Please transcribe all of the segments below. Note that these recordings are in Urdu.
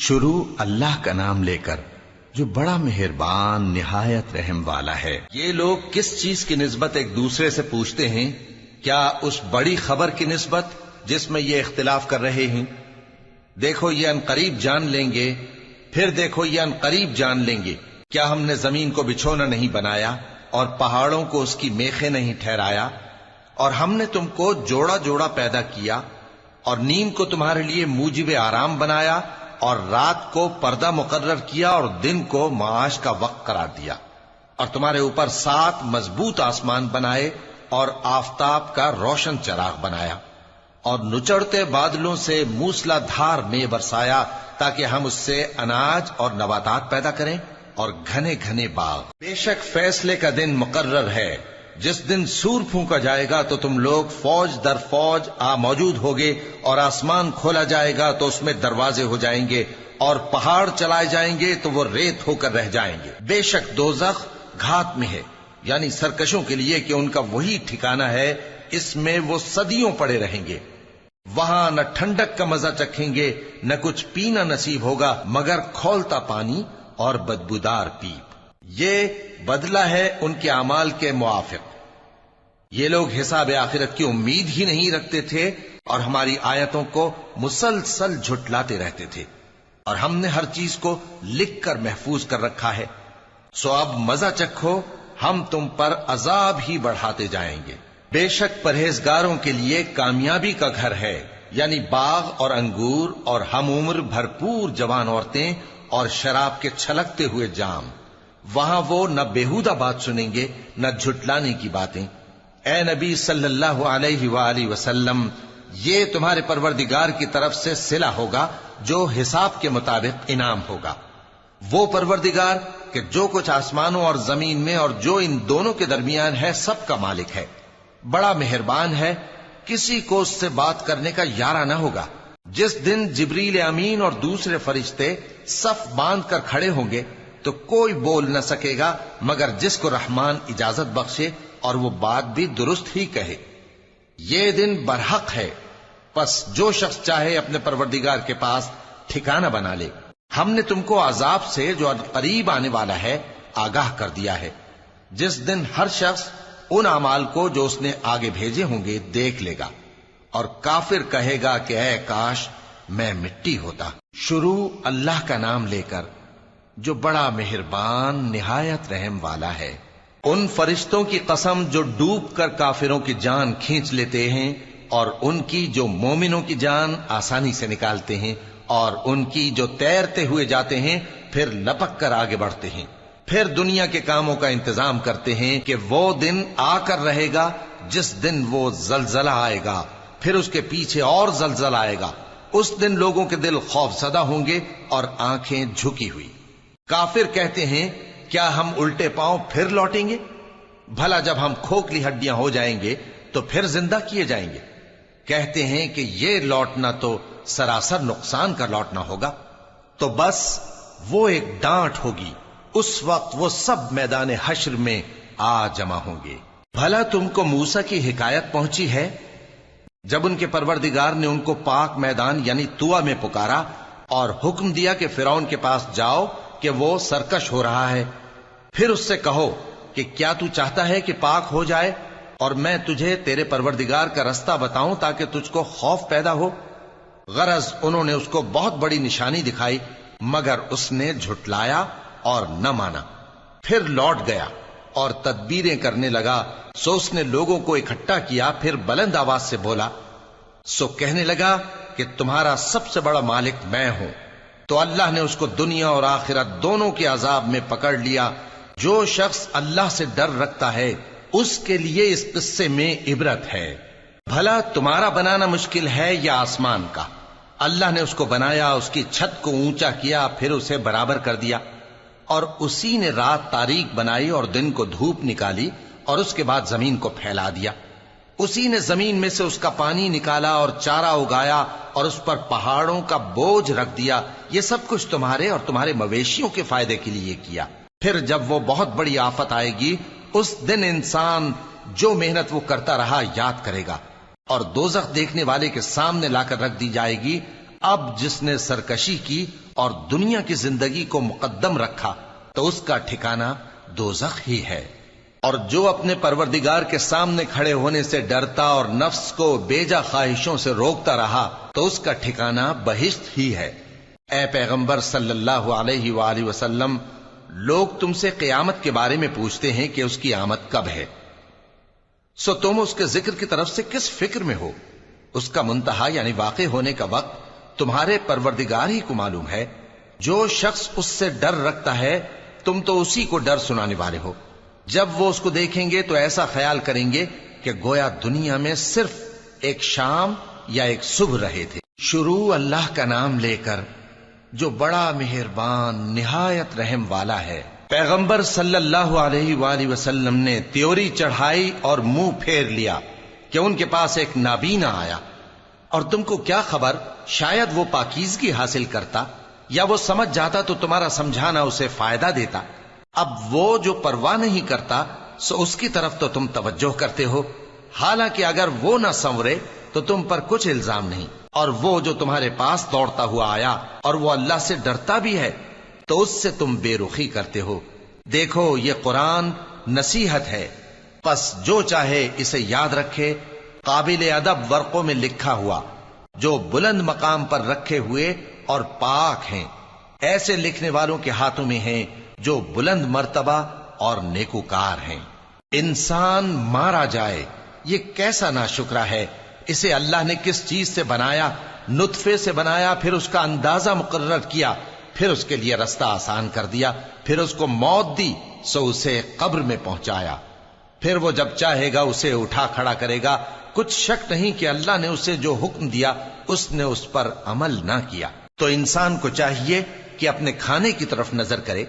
شروع اللہ کا نام لے کر جو بڑا مہربان نہایت رحم والا ہے۔ یہ لوگ کس چیز کی نسبت ایک دوسرے سے پوچھتے ہیں؟ کیا اس بڑی خبر کی نسبت جس میں یہ اختلاف کر رہے ہیں؟ دیکھو یہ انقریب جان لیں گے، پھر دیکھو یہ انقریب جان لیں گے۔ کیا ہم نے زمین کو بچھونا نہیں بنایا اور پہاڑوں کو اس کی میخیں نہیں ٹھہرایا؟ اور ہم نے تم کو جوڑا جوڑا پیدا کیا اور نیند کو تمہارے لیے موجب آرام بنایا اور رات کو پردہ مقرر کیا اور دن کو معاش کا وقت قرار دیا، اور تمہارے اوپر 7 مضبوط آسمان بنائے اور آفتاب کا روشن چراغ بنایا، اور نچڑتے بادلوں سے موسلا دھار میں برسایا تاکہ ہم اس سے اناج اور نباتات پیدا کریں اور گھنے گھنے باغ۔ بے شک فیصلے کا دن مقرر ہے، جس دن سور پھونکا جائے گا تو تم لوگ فوج در فوج موجود ہوگے، اور آسمان کھولا جائے گا تو اس میں دروازے ہو جائیں گے، اور پہاڑ چلائے جائیں گے تو وہ ریت ہو کر رہ جائیں گے۔ بے شک دوزخ گھات میں ہے، یعنی سرکشوں کے لیے کہ ان کا وہی ٹھکانہ ہے، اس میں وہ صدیوں پڑے رہیں گے۔ وہاں نہ ٹھنڈک کا مزہ چکھیں گے، نہ کچھ پینا نصیب ہوگا مگر کھولتا پانی اور بدبودار پیپ۔ یہ بدلہ ہے ان کے اعمال کے موافق۔ یہ لوگ حساب آخرت کی امید ہی نہیں رکھتے تھے اور ہماری آیتوں کو مسلسل جھٹلاتے رہتے تھے، اور ہم نے ہر چیز کو لکھ کر محفوظ کر رکھا ہے۔ سو اب مزہ چکھو، ہم تم پر عذاب ہی بڑھاتے جائیں گے۔ بے شک پرہیزگاروں کے لیے کامیابی کا گھر ہے، یعنی باغ اور انگور اور ہم عمر بھرپور جوان عورتیں اور شراب کے چھلکتے ہوئے جام۔ وہاں وہ نہ بیہودہ بات سنیں گے نہ جھٹلانے کی باتیں۔ اے نبی صلی اللہ علیہ وآلہ وسلم، یہ تمہارے پروردگار کی طرف سے صلہ ہوگا جو حساب کے مطابق انعام ہوگا۔ وہ پروردگار کہ جو کچھ آسمانوں اور زمین میں اور جو ان دونوں کے درمیان ہے سب کا مالک ہے، بڑا مہربان ہے، کسی کو اس سے بات کرنے کا یارہ نہ ہوگا۔ جس دن جبریل امین اور دوسرے فرشتے صف باندھ کر کھڑے ہوں گے تو کوئی بول نہ سکے گا مگر جس کو رحمان اجازت بخشے اور وہ بات بھی درست ہی کہے۔ یہ دن برحق ہے، پس جو شخص چاہے اپنے پروردگار کے پاس ٹھکانہ بنا لے۔ ہم نے تم کو عذاب سے جو قریب آنے والا ہے آگاہ کر دیا ہے، جس دن ہر شخص ان اعمال کو جو اس نے آگے بھیجے ہوں گے دیکھ لے گا، اور کافر کہے گا کہ اے کاش میں مٹی ہوتا۔ شروع اللہ کا نام لے کر جو بڑا مہربان نہایت رحم والا ہے۔ ان فرشتوں کی قسم جو ڈوب کر کافروں کی جان کھینچ لیتے ہیں، اور ان کی جو مومنوں کی جان آسانی سے نکالتے ہیں، اور ان کی جو تیرتے ہوئے جاتے ہیں پھر لپک کر آگے بڑھتے ہیں، پھر دنیا کے کاموں کا انتظام کرتے ہیں کہ وہ دن آ کر رہے گا جس دن وہ زلزلہ آئے گا، پھر اس کے پیچھے اور زلزلہ آئے گا۔ اس دن لوگوں کے دل خوف زدہ ہوں گے اور آنکھیں جھکی ہوئی۔ کافر کہتے ہیں کیا ہم الٹے پاؤں پھر لوٹیں گے؟ بھلا جب ہم کھوکھلی ہڈیاں ہو جائیں گے تو پھر زندہ کیے جائیں گے؟ کہتے ہیں کہ یہ لوٹنا تو سراسر نقصان کا لوٹنا ہوگا۔ تو بس وہ ایک ڈانٹ ہوگی، اس وقت وہ سب میدان حشر میں آ جمع ہوں گے۔ بھلا تم کو موسیٰ کی حکایت پہنچی ہے جب ان کے پروردگار نے ان کو پاک میدان یعنی طویٰ میں پکارا اور حکم دیا کہ فرعون کے پاس جاؤ کہ وہ سرکش ہو رہا ہے، پھر اس سے کہو کہ کیا تو چاہتا ہے کہ پاک ہو جائے اور میں تجھے تیرے پروردگار کا رستہ بتاؤں تاکہ تجھ کو خوف پیدا ہو؟ غرض انہوں نے اس کو بہت بڑی نشانی دکھائی مگر اس نے جھٹلایا اور نہ مانا، پھر لوٹ گیا اور تدبیریں کرنے لگا۔ سو اس نے لوگوں کو اکٹھا کیا، پھر بلند آواز سے بولا، سو کہنے لگا کہ تمہارا سب سے بڑا مالک میں ہوں۔ تو اللہ نے اس کو دنیا اور آخرت دونوں کے عذاب میں پکڑ لیا۔ جو شخص اللہ سے ڈر رکھتا ہے اس کے لیے اس قصے میں عبرت ہے۔ بھلا تمہارا بنانا مشکل ہے یا آسمان کا؟ اللہ نے اس کو بنایا، اس کی چھت کو اونچا کیا، پھر اسے برابر کر دیا، اور اسی نے رات تاریک بنائی اور دن کو دھوپ نکالی، اور اس کے بعد زمین کو پھیلا دیا۔ اسی نے زمین میں سے اس کا پانی نکالا اور چارہ اگایا اور اس پر پہاڑوں کا بوجھ رکھ دیا۔ یہ سب کچھ تمہارے اور تمہارے مویشیوں کے فائدے کے لیے کیا۔ پھر جب وہ بہت بڑی آفت آئے گی اس دن انسان جو محنت وہ کرتا رہا یاد کرے گا، اور دوزخ دیکھنے والے کے سامنے لا کر رکھ دی جائے گی۔ اب جس نے سرکشی کی اور دنیا کی زندگی کو مقدم رکھا تو اس کا ٹھکانہ دوزخ ہی ہے، اور جو اپنے پروردگار کے سامنے کھڑے ہونے سے ڈرتا اور نفس کو بیجا خواہشوں سے روکتا رہا تو اس کا ٹھکانہ بہشت ہی ہے۔ اے پیغمبر صلی اللہ علیہ وآلہ وسلم، لوگ تم سے قیامت کے بارے میں پوچھتے ہیں کہ اس کی آمد کب ہے، سو تم اس کے ذکر کی طرف سے کس فکر میں ہو؟ اس کا منتہا یعنی واقع ہونے کا وقت تمہارے پروردگار ہی کو معلوم ہے۔ جو شخص اس سے ڈر رکھتا ہے تم تو اسی کو ڈر سنانے والے ہو۔ جب وہ اس کو دیکھیں گے تو ایسا خیال کریں گے کہ گویا دنیا میں صرف ایک شام یا ایک صبح رہے تھے۔ شروع اللہ کا نام لے کر جو بڑا مہربان نہایت رحم والا ہے۔ پیغمبر صلی اللہ علیہ وآلہ وسلم نے تیوری چڑھائی اور منہ پھیر لیا کہ ان کے پاس ایک نابینا آیا، اور تم کو کیا خبر، شاید وہ پاکیزگی حاصل کرتا یا وہ سمجھ جاتا تو تمہارا سمجھانا اسے فائدہ دیتا۔ اب وہ جو پرواہ نہیں کرتا سو اس کی طرف تو تم توجہ کرتے ہو، حالانکہ اگر وہ نہ سنورے تو تم پر کچھ الزام نہیں۔ اور وہ جو تمہارے پاس دوڑتا ہوا آیا اور وہ اللہ سے ڈرتا بھی ہے تو اس سے تم بے رخی کرتے ہو۔ دیکھو یہ قرآن نصیحت ہے، پس جو چاہے اسے یاد رکھے۔ قابل ادب ورقوں میں لکھا ہوا، جو بلند مقام پر رکھے ہوئے اور پاک ہیں، ایسے لکھنے والوں کے ہاتھوں میں ہیں جو بلند مرتبہ اور نیکوکار ہیں۔ انسان مارا جائے، یہ کیسا ناشکرا ہے۔ اسے اللہ نے کس چیز سے بنایا؟ نطفے سے بنایا، پھر اس کا اندازہ مقرر کیا، پھر اس کے لیے رستہ آسان کر دیا، پھر اس کو موت دی سو اسے قبر میں پہنچایا، پھر وہ جب چاہے گا اسے اٹھا کھڑا کرے گا۔ کچھ شک نہیں کہ اللہ نے اسے جو حکم دیا اس نے اس پر عمل نہ کیا۔ تو انسان کو چاہیے کہ اپنے کھانے کی طرف نظر کرے۔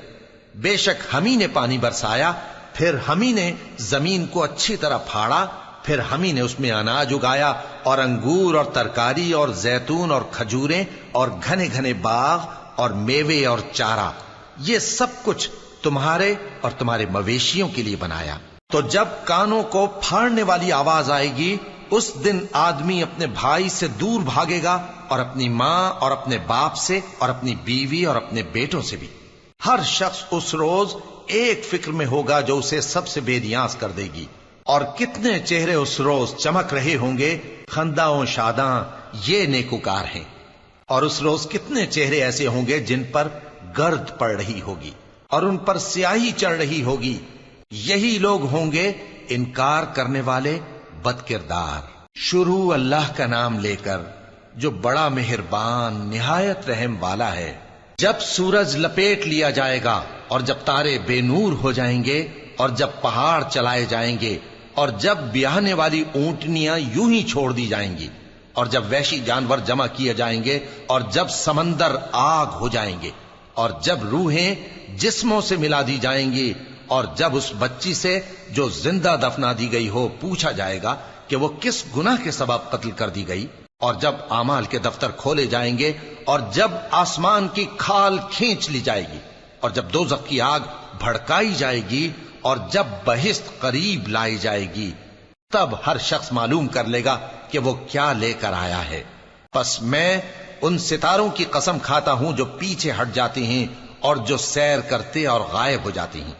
بے شک ہم ہی نے پانی برسایا، پھر ہم ہی نے زمین کو اچھی طرح پھاڑا، پھر ہم ہی نے اس میں اناج اگایا اور انگور اور ترکاری اور زیتون اور کھجوریں اور گھنے گھنے باغ اور میوے اور چارہ، یہ سب کچھ تمہارے اور تمہارے مویشیوں کے لیے بنایا۔ تو جب کانوں کو پھاڑنے والی آواز آئے گی اس دن آدمی اپنے بھائی سے دور بھاگے گا، اور اپنی ماں اور اپنے باپ سے اور اپنی بیوی اور اپنے بیٹوں سے بھی۔ ہر شخص اس روز ایک فکر میں ہوگا جو اسے سب سے بے نیاز کر دے گی۔ اور کتنے چہرے اس روز چمک رہے ہوں گے، خنداں و شاداں، یہ نیکوکار ہیں۔ اور اس روز کتنے چہرے ایسے ہوں گے جن پر گرد پڑ رہی ہوگی اور ان پر سیاہی چڑھ رہی ہوگی، یہی لوگ ہوں گے انکار کرنے والے بد کردار۔ شروع اللہ کا نام لے کر جو بڑا مہربان نہایت رحم والا ہے۔ جب سورج لپیٹ لیا جائے گا اور جب تارے بے نور ہو جائیں گے اور جب پہاڑ چلائے جائیں گے اور جب بیاہنے والی اونٹنیاں یوں ہی چھوڑ دی جائیں گی اور جب وحشی جانور جمع کیے جائیں گے اور جب سمندر آگ ہو جائیں گے اور جب روحیں جسموں سے ملا دی جائیں گی اور جب اس بچی سے جو زندہ دفنا دی گئی ہو پوچھا جائے گا کہ وہ کس گناہ کے سبب قتل کر دی گئی، اور جب اعمال کے دفتر کھولے جائیں گے اور جب آسمان کی کھال کھینچ لی جائے گی اور جب دوزخ کی آگ بھڑکائی جائے گی اور جب بہشت قریب لائی جائے گی، تب ہر شخص معلوم کر لے گا کہ وہ کیا لے کر آیا ہے۔ پس میں ان ستاروں کی قسم کھاتا ہوں جو پیچھے ہٹ جاتے ہیں اور جو سیر کرتے اور غائب ہو جاتے ہیں،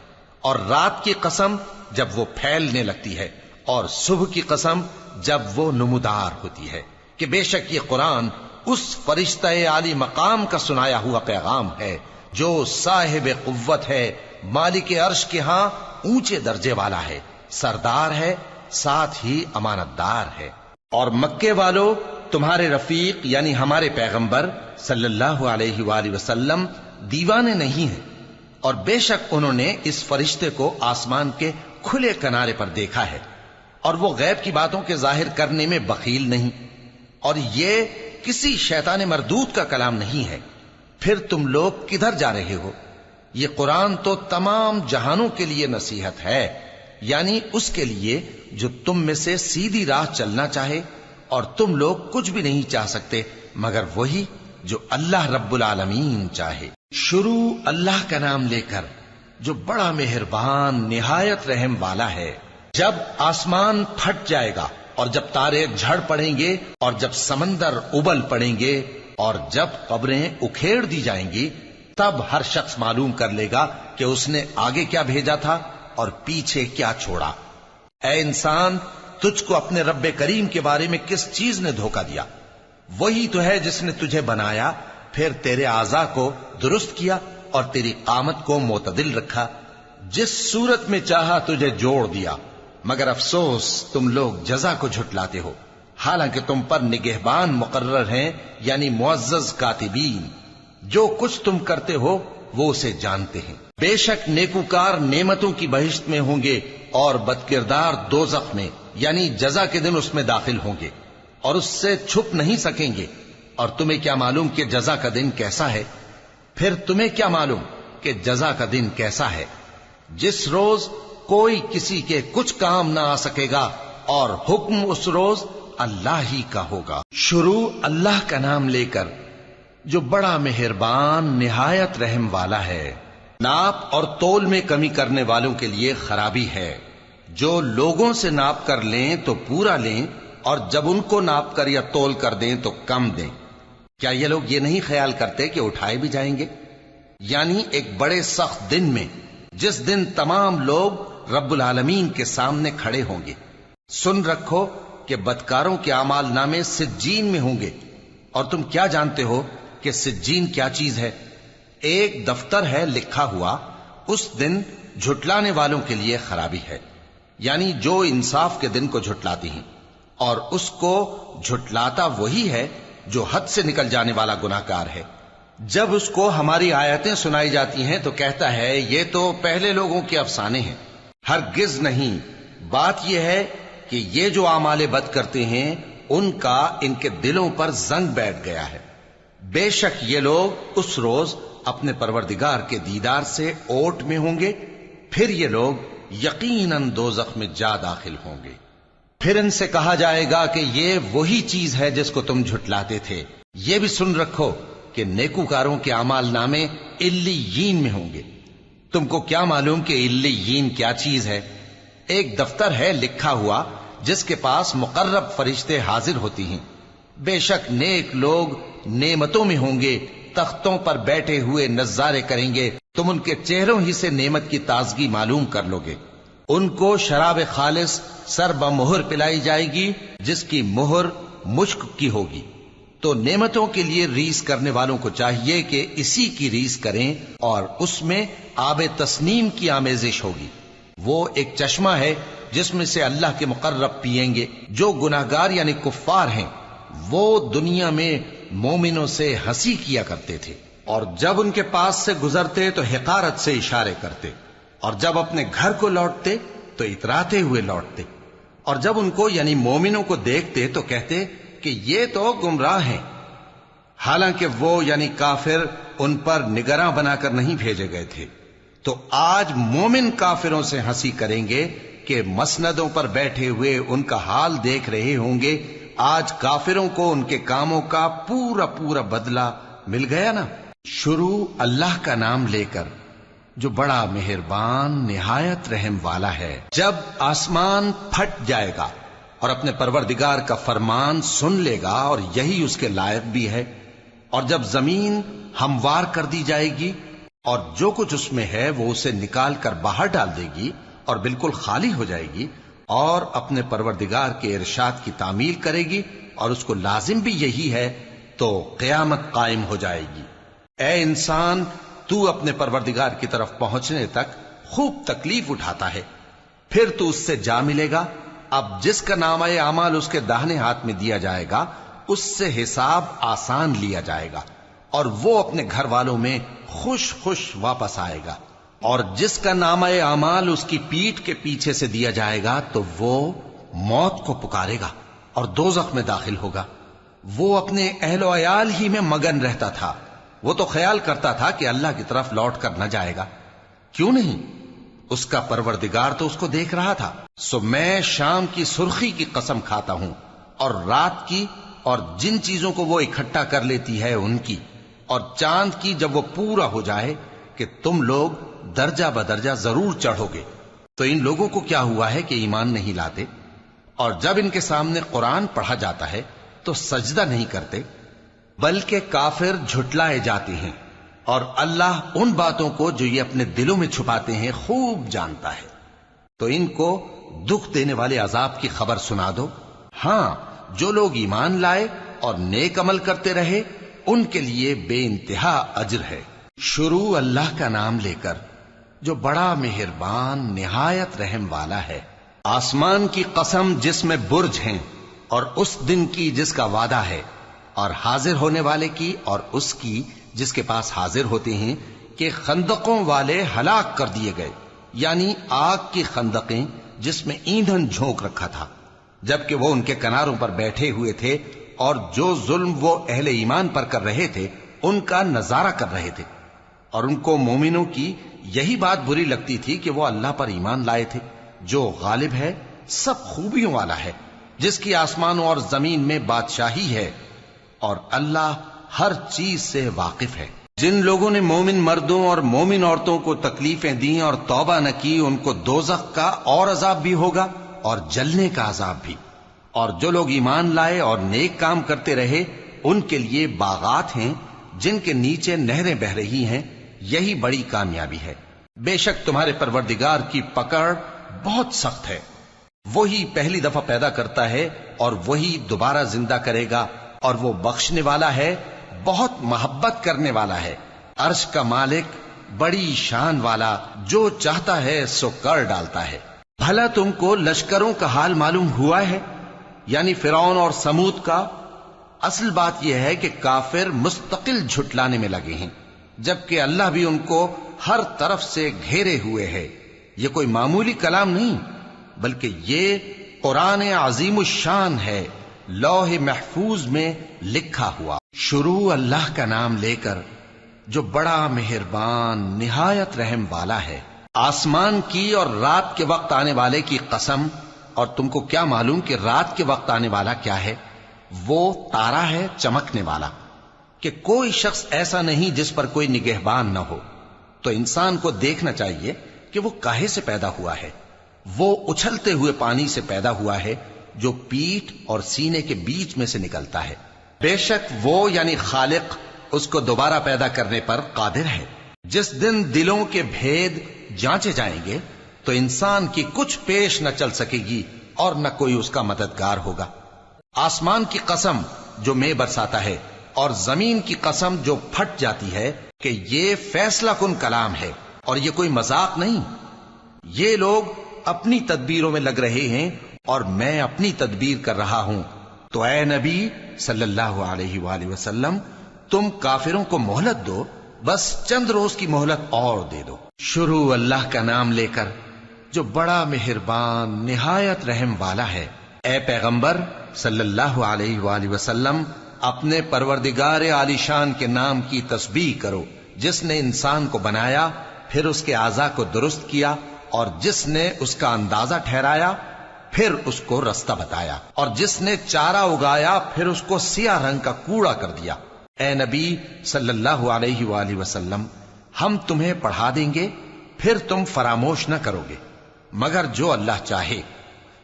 اور رات کی قسم جب وہ پھیلنے لگتی ہے، اور صبح کی قسم جب وہ نمودار ہوتی ہے، کہ بے شک یہ قرآن اس فرشتہ عالی مقام کا سنایا ہوا پیغام ہے جو صاحب قوت ہے، مالک عرش کے ہاں اونچے درجے والا ہے، سردار ہے، ساتھ ہی امانت دار ہے۔ اور مکے والو، تمہارے رفیق یعنی ہمارے پیغمبر صلی اللہ علیہ وآلہ وسلم دیوانے نہیں ہیں، اور بے شک انہوں نے اس فرشتے کو آسمان کے کھلے کنارے پر دیکھا ہے، اور وہ غیب کی باتوں کے ظاہر کرنے میں بخیل نہیں، اور یہ کسی شیطان مردود کا کلام نہیں ہے۔ پھر تم لوگ کدھر جا رہے ہو؟ یہ قرآن تو تمام جہانوں کے لیے نصیحت ہے، یعنی اس کے لیے جو تم میں سے سیدھی راہ چلنا چاہے، اور تم لوگ کچھ بھی نہیں چاہ سکتے مگر وہی جو اللہ رب العالمین چاہے۔ شروع اللہ کا نام لے کر جو بڑا مہربان نہایت رحم والا ہے۔ جب آسمان پھٹ جائے گا اور جب تارے جھڑ پڑیں گے اور جب سمندر ابل پڑیں گے اور جب قبریں اکھیڑ دی جائیں گی تب ہر شخص معلوم کر لے گا کہ اس نے آگے کیا بھیجا تھا اور پیچھے کیا چھوڑا۔ اے انسان، تجھ کو اپنے رب کریم کے بارے میں کس چیز نے دھوکہ دیا؟ وہی تو ہے جس نے تجھے بنایا، پھر تیرے اعضاء کو درست کیا اور تیری قامت کو معتدل رکھا، جس صورت میں چاہا تجھے جوڑ دیا، مگر افسوس تم لوگ جزا کو جھٹلاتے ہو، حالانکہ تم پر نگہبان مقرر ہیں، یعنی معزز کاتبین، جو کچھ تم کرتے ہو وہ اسے جانتے ہیں۔ بے شک نیکوکار نعمتوں کی بہشت میں ہوں گے اور بدکردار دوزخ میں، یعنی جزا کے دن اس میں داخل ہوں گے اور اس سے چھپ نہیں سکیں گے۔ اور تمہیں کیا معلوم کہ جزا کا دن کیسا ہے؟ پھر تمہیں کیا معلوم کہ جزا کا دن کیسا ہے؟ جس روز کوئی کسی کے کچھ کام نہ آ سکے گا اور حکم اس روز اللہ ہی کا ہوگا۔ شروع اللہ کا نام لے کر جو بڑا مہربان نہایت رحم والا ہے۔ ناپ اور تول میں کمی کرنے والوں کے لیے خرابی ہے، جو لوگوں سے ناپ کر لیں تو پورا لیں اور جب ان کو ناپ کر یا تول کر دیں تو کم دیں۔ کیا یہ لوگ یہ نہیں خیال کرتے کہ اٹھائے بھی جائیں گے؟ یعنی ایک بڑے سخت دن میں، جس دن تمام لوگ رب العالمین کے سامنے کھڑے ہوں گے۔ سن رکھو کہ بدکاروں کے اعمال نامے سجین میں ہوں گے، اور تم کیا جانتے ہو کہ سجین کیا چیز ہے؟ ایک دفتر ہے لکھا ہوا، اس دن جھٹلانے والوں کے لیے خرابی ہے، یعنی جو انصاف کے دن کو جھٹلاتی ہیں، اور اس کو جھٹلاتا وہی ہے جو حد سے نکل جانے والا گناہگار ہے۔ جب اس کو ہماری آیتیں سنائی جاتی ہیں تو کہتا ہے یہ تو پہلے لوگوں کے افسانے ہیں۔ ہرگز نہیں، بات یہ ہے کہ یہ جو اعمال بد کرتے ہیں ان کا ان کے دلوں پر زنگ بیٹھ گیا ہے۔ بے شک یہ لوگ اس روز اپنے پروردگار کے دیدار سے اوٹ میں ہوں گے، پھر یہ لوگ یقیناً دوزخ میں جا داخل ہوں گے۔ پھر ان سے کہا جائے گا کہ یہ وہی چیز ہے جس کو تم جھٹلاتے تھے۔ یہ بھی سن رکھو کہ نیکوکاروں کے اعمال نامے علیین میں ہوں گے۔ تم کو کیا معلوم کہ علیین کیا چیز ہے؟ ایک دفتر ہے لکھا ہوا جس کے پاس مقرب فرشتے حاضر ہوتی ہیں۔ بے شک نیک لوگ نعمتوں میں ہوں گے، تختوں پر بیٹھے ہوئے نظارے کریں گے، تم ان کے چہروں ہی سے نعمت کی تازگی معلوم کر لو گے۔ ان کو شراب خالص سر بمہر پلائی جائے گی جس کی مہر مشک کی ہوگی۔ تو نعمتوں کے لیے ریس کرنے والوں کو چاہیے کہ اسی کی ریس کریں، اور اس میں آب تسنیم کی آمیزش ہوگی۔ وہ ایک چشمہ ہے جس میں سے اللہ کے مقرب پیئیں گے۔ جو گناہگار یعنی کفار ہیں وہ دنیا میں مومنوں سے ہنسی کیا کرتے تھے، اور جب ان کے پاس سے گزرتے تو حقارت سے اشارے کرتے، اور جب اپنے گھر کو لوٹتے تو اتراتے ہوئے لوٹتے، اور جب ان کو یعنی مومنوں کو دیکھتے تو کہتے کہ یہ تو گمراہ ہیں، حالانکہ وہ یعنی کافر ان پر نگراں بنا کر نہیں بھیجے گئے تھے۔ تو آج مومن کافروں سے ہنسی کریں گے کہ مسندوں پر بیٹھے ہوئے ان کا حال دیکھ رہے ہوں گے۔ آج کافروں کو ان کے کاموں کا پورا پورا بدلہ مل گیا نا۔ شروع اللہ کا نام لے کر جو بڑا مہربان نہایت رحم والا ہے۔ جب آسمان پھٹ جائے گا اور اپنے پروردگار کا فرمان سن لے گا، اور یہی اس کے لائق بھی ہے، اور جب زمین ہموار کر دی جائے گی اور جو کچھ اس میں ہے وہ اسے نکال کر باہر ڈال دے گی اور بالکل خالی ہو جائے گی، اور اپنے پروردگار کے ارشاد کی تعمیل کرے گی، اور اس کو لازم بھی یہی ہے، تو قیامت قائم ہو جائے گی۔ اے انسان، تو اپنے پروردگار کی طرف پہنچنے تک خوب تکلیف اٹھاتا ہے، پھر تو اس سے جا ملے گا۔ اب جس کا نامہ اعمال اس کے داہنے ہاتھ میں دیا جائے گا اس سے حساب آسان لیا جائے گا، اور وہ اپنے گھر والوں میں خوش خوش واپس آئے گا۔ اور جس کا نامہ اعمال اس کی پیٹھ کے پیچھے سے دیا جائے گا تو وہ موت کو پکارے گا اور دوزخ میں داخل ہوگا۔ وہ اپنے اہل و عیال ہی میں مگن رہتا تھا، وہ تو خیال کرتا تھا کہ اللہ کی طرف لوٹ کر نہ جائے گا، کیوں نہیں؟ اس کا پروردگار تو اس کو دیکھ رہا تھا۔ سو میں شام کی سرخی کی قسم کھاتا ہوں، اور رات کی، اور جن چیزوں کو وہ اکٹھا کر لیتی ہے ان کی، اور چاند کی جب وہ پورا ہو جائے، کہ تم لوگ درجہ بدرجہ ضرور چڑھو گے۔ تو ان لوگوں کو کیا ہوا ہے کہ ایمان نہیں لاتے؟ اور جب ان کے سامنے قرآن پڑھا جاتا ہے تو سجدہ نہیں کرتے، بلکہ کافر جھٹلائے جاتے ہیں، اور اللہ ان باتوں کو جو یہ اپنے دلوں میں چھپاتے ہیں خوب جانتا ہے۔ تو ان کو دکھ دینے والے عذاب کی خبر سنا دو۔ ہاں، جو لوگ ایمان لائے اور نیک عمل کرتے رہے ان کے لیے بے انتہا اجر ہے۔ شروع اللہ کا نام لے کر جو بڑا مہربان نہایت رحم والا ہے۔ آسمان کی قسم جس میں برج ہیں، اور اس دن کی جس کا وعدہ ہے، اور حاضر ہونے والے کی اور اس کی جس کے پاس حاضر ہوتے ہیں، کہ خندقوں والے ہلاک کر دیے گئے، یعنی آگ کی خندقیں جس میں ایندھن جھونک رکھا تھا، جبکہ وہ ان کے کناروں پر بیٹھے ہوئے تھے، اور جو ظلم وہ اہل ایمان پر کر رہے تھے ان کا نظارہ کر رہے تھے، اور ان کو مومنوں کی یہی بات بری لگتی تھی کہ وہ اللہ پر ایمان لائے تھے، جو غالب ہے، سب خوبیوں والا ہے، جس کی آسمانوں اور زمین میں بادشاہی ہے، اور اللہ ہر چیز سے واقف ہے۔ جن لوگوں نے مومن مردوں اور مومن عورتوں کو تکلیفیں دیں اور توبہ نہ کی، ان کو دوزخ کا اور عذاب بھی ہوگا اور جلنے کا عذاب بھی، اور جو لوگ ایمان لائے اور نیک کام کرتے رہے ان کے لیے باغات ہیں جن کے نیچے نہریں بہ رہی ہیں، یہی بڑی کامیابی ہے۔ بے شک تمہارے پروردگار کی پکڑ بہت سخت ہے، وہی پہلی دفعہ پیدا کرتا ہے اور وہی دوبارہ زندہ کرے گا، اور وہ بخشنے والا ہے، بہت محبت کرنے والا ہے، عرش کا مالک، بڑی شان والا، جو چاہتا ہے سو کر ڈالتا ہے۔ بھلا تم کو لشکروں کا حال معلوم ہوا ہے، یعنی فرعون اور سمود کا؟ اصل بات یہ ہے کہ کافر مستقل جھٹلانے میں لگے ہیں، جبکہ اللہ بھی ان کو ہر طرف سے گھیرے ہوئے ہے۔ یہ کوئی معمولی کلام نہیں، بلکہ یہ قرآن عظیم الشان ہے، لوح محفوظ میں لکھا ہوا۔ شروع اللہ کا نام لے کر جو بڑا مہربان نہایت رحم والا ہے۔ آسمان کی اور رات کے وقت آنے والے کی قسم، اور تم کو کیا معلوم کہ رات کے وقت آنے والا کیا ہے؟ وہ تارا ہے چمکنے والا، کہ کوئی شخص ایسا نہیں جس پر کوئی نگہبان نہ ہو۔ تو انسان کو دیکھنا چاہیے کہ وہ کاہے سے پیدا ہوا ہے۔ وہ اچھلتے ہوئے پانی سے پیدا ہوا ہے جو پیٹھ اور سینے کے بیچ میں سے نکلتا ہے۔ بے شک وہ یعنی خالق اس کو دوبارہ پیدا کرنے پر قادر ہے۔ جس دن دلوں کے بھید جانچے جائیں گے تو انسان کی کچھ پیش نہ چل سکے گی اور نہ کوئی اس کا مددگار ہوگا۔ آسمان کی قسم جو مے برساتا ہے، اور زمین کی قسم جو پھٹ جاتی ہے، کہ یہ فیصلہ کن کلام ہے اور یہ کوئی مذاق نہیں۔ یہ لوگ اپنی تدبیروں میں لگ رہے ہیں اور میں اپنی تدبیر کر رہا ہوں۔ تو اے نبی صلی اللہ علیہ وآلہ وسلم، تم کافروں کو مہلت دو، بس چند روز کی مہلت اور دے دو۔ شروع اللہ کا نام لے کر جو بڑا مہربان نہایت رحم والا ہے۔ اے پیغمبر صلی اللہ علیہ وآلہ وسلم، اپنے پروردگار عالی شان کے نام کی تسبیح کرو، جس نے انسان کو بنایا، پھر اس کے اعضاء کو درست کیا، اور جس نے اس کا اندازہ ٹھہرایا، پھر اس کو رستہ بتایا، اور جس نے چارہ اگایا، پھر اس کو سیاہ رنگ کا کوڑا کر دیا۔ اے نبی صلی اللہ علیہ وآلہ وسلم، ہم تمہیں پڑھا دیں گے، پھر تم فراموش نہ کرو گے، مگر جو اللہ چاہے۔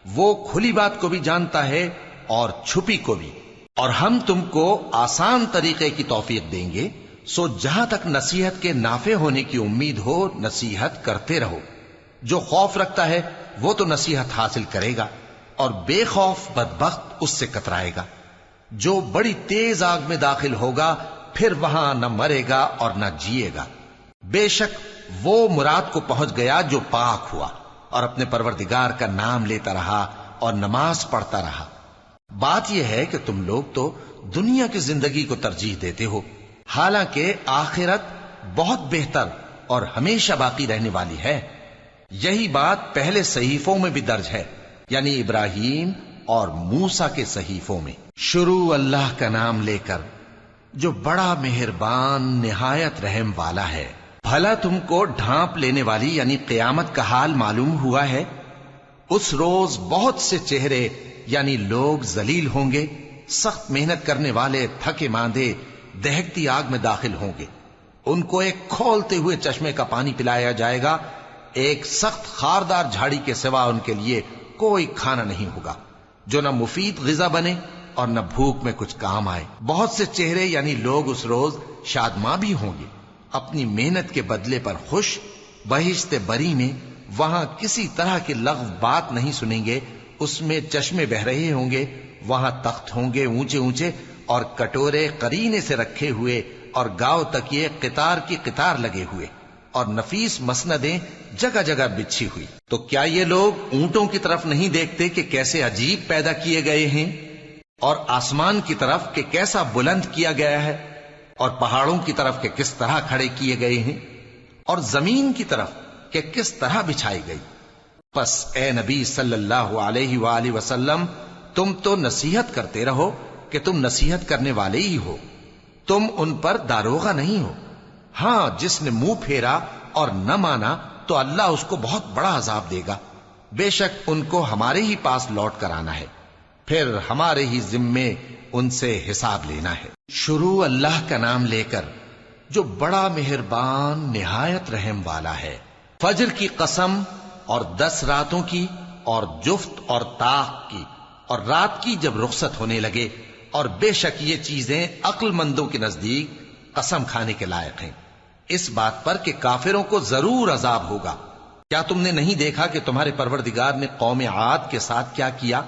وہ کھلی بات کو بھی جانتا ہے اور چھپی کو بھی، اور ہم تم کو آسان طریقے کی توفیق دیں گے، سو جہاں تک نصیحت کے نافع ہونے کی امید ہو نصیحت کرتے رہو۔ جو خوف رکھتا ہے وہ تو نصیحت حاصل کرے گا، اور بے خوف بدبخت اس سے کترائے گا۔ جو بڑی تیز آگ میں داخل ہوگا، پھر وہاں نہ مرے گا اور نہ جیے گا۔ بے شک وہ مراد کو پہنچ گیا جو پاک ہوا اور اپنے پروردگار کا نام لیتا رہا اور نماز پڑھتا رہا۔ بات یہ ہے کہ تم لوگ تو دنیا کی زندگی کو ترجیح دیتے ہو، حالانکہ آخرت بہت بہتر اور ہمیشہ باقی رہنے والی ہے۔ یہی بات پہلے صحیفوں میں بھی درج ہے، یعنی ابراہیم اور موسیٰ کے صحیفوں میں۔ شروع اللہ کا نام لے کر جو بڑا مہربان نہایت رحم والا ہے۔ بھلا تم کو ڈھانپ لینے والی یعنی قیامت کا حال معلوم ہوا ہے؟ اس روز بہت سے چہرے یعنی لوگ ذلیل ہوں گے، سخت محنت کرنے والے تھکے ماندے دہکتی آگ میں داخل ہوں گے۔ ان کو ایک کھولتے ہوئے چشمے کا پانی پلایا جائے گا، ایک سخت خاردار جھاڑی کے سوا ان کے لیے کوئی کھانا نہیں ہوگا جو نہ مفید غذا بنے اور نہ بھوک میں کچھ کام آئے۔ بہت سے چہرے یعنی لوگ اس روز شادماں بھی ہوں گے، اپنی محنت کے بدلے پر خوش، بہشت بری میں وہاں کسی طرح کی لغو بات نہیں سنیں گے، اس میں چشمے بہ رہے ہوں گے، وہاں تخت ہوں گے اونچے اونچے اور کٹورے قرینے سے رکھے ہوئے اور گاؤ تکیے قطار کی قطار لگے ہوئے اور نفیس مسندیں جگہ جگہ بچھی ہوئی۔ تو کیا یہ لوگ اونٹوں کی طرف نہیں دیکھتے کہ کیسے عجیب پیدا کیے گئے ہیں، اور آسمان کی طرف کہ کیسا بلند کیا گیا ہے، اور پہاڑوں کی طرف کہ کس طرح کھڑے کیے گئے ہیں، اور زمین کی طرف کہ کس طرح بچھائی گئی؟ پس اے نبی صلی اللہ علیہ وآلہ وسلم، تم تو نصیحت کرتے رہو کہ تم نصیحت کرنے والے ہی ہو، تم ان پر داروغہ نہیں ہو۔ ہاں، جس نے منہ پھیرا اور نہ مانا تو اللہ اس کو بہت بڑا عذاب دے گا، بے شک ان کو ہمارے ہی پاس لوٹ کر آنا ہے، پھر ہمارے ہی ذمے ان سے حساب لینا ہے۔ شروع اللہ کا نام لے کر جو بڑا مہربان نہایت رحم والا ہے۔ فجر کی قسم اور 10 راتوں کی اور جفت اور طاق کی اور رات کی جب رخصت ہونے لگے، اور بے شک یہ چیزیں عقل مندوں کے نزدیک قسم کھانے کے لائق ہیں، اس بات پر کہ کافروں کو ضرور عذاب ہوگا۔ کیا تم نے نہیں دیکھا کہ تمہارے پروردگار نے قوم عاد کے ساتھ کیا کیا،